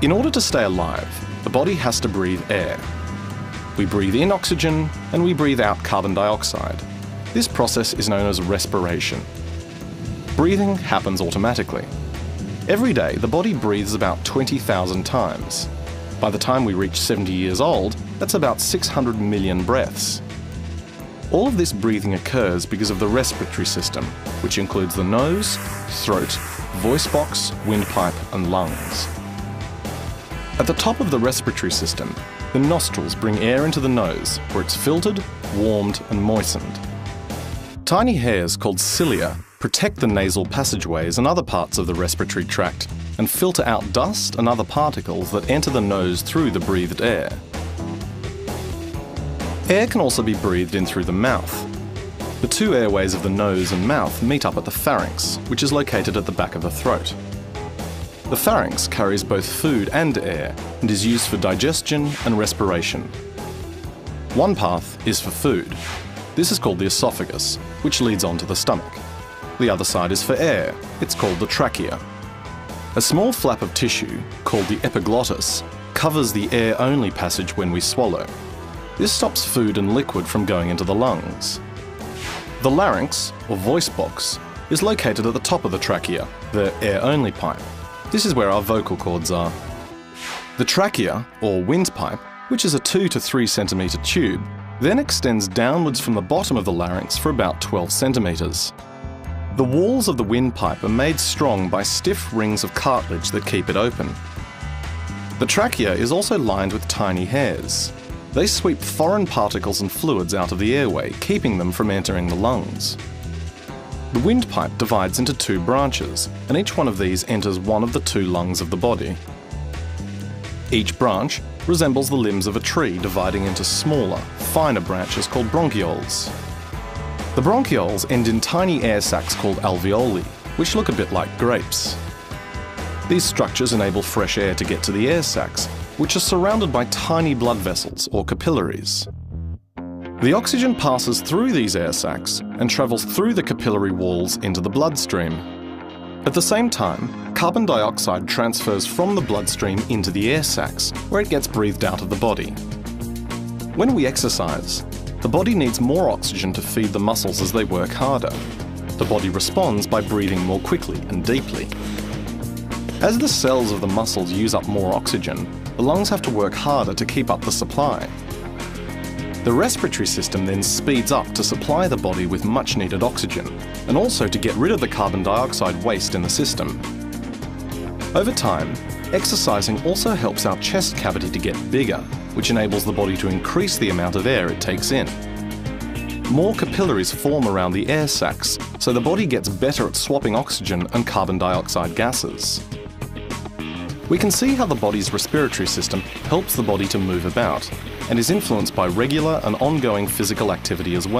In order to stay alive, the body has to breathe air. We breathe in oxygen and we breathe out carbon dioxide. This process is known as respiration. Breathing happens automatically. Every day, the body breathes about 20,000 times. By the time we reach 70 years old, that's about 600 million breaths. All of this breathing occurs because of the respiratory system, which includes the nose, throat, voice box, windpipe, and lungs. At the top of the respiratory system, the nostrils bring air into the nose, where it's filtered, warmed, and moistened. Tiny hairs called cilia protect the nasal passageways and other parts of the respiratory tract and filter out dust and other particles that enter the nose through the breathed air. Air can also be breathed in through the mouth. The two airways of the nose and mouth meet up at the pharynx, which is located at the back of the throat. The pharynx carries both food and air and is used for digestion and respiration. One path is for food. This is called the esophagus, which leads on to the stomach. The other side is for air. It's called the trachea. A small flap of tissue, called the epiglottis, covers the air-only passage when we swallow. This stops food and liquid from going into the lungs. The larynx, or voice box, is located at the top of the trachea, the air-only pipe. This is where our vocal cords are. The trachea, or windpipe, which is a 2 to 3 centimetre tube, then extends downwards from the bottom of the larynx for about 12 centimetres. The walls of the windpipe are made strong by stiff rings of cartilage that keep it open. The trachea is also lined with tiny hairs. They sweep foreign particles and fluids out of the airway, keeping them from entering the lungs. The windpipe divides into two branches, and each one of these enters one of the two lungs of the body. Each branch resembles the limbs of a tree dividing into smaller, finer branches called bronchioles. The bronchioles end in tiny air sacs called alveoli, which look a bit like grapes. These structures enable fresh air to get to the air sacs, which are surrounded by tiny blood vessels or capillaries. The oxygen passes through these air sacs and travels through the capillary walls into the bloodstream. At the same time, carbon dioxide transfers from the bloodstream into the air sacs, where it gets breathed out of the body. When we exercise, the body needs more oxygen to feed the muscles as they work harder. The body responds by breathing more quickly and deeply. As the cells of the muscles use up more oxygen, the lungs have to work harder to keep up the supply. The respiratory system then speeds up to supply the body with much needed oxygen, and also to get rid of the carbon dioxide waste in the system. Over time, exercising also helps our chest cavity to get bigger, which enables the body to increase the amount of air it takes in. More capillaries form around the air sacs, so the body gets better at swapping oxygen and carbon dioxide gases. We can see how the body's respiratory system helps the body to move about, and is influenced by regular and ongoing physical activity as well.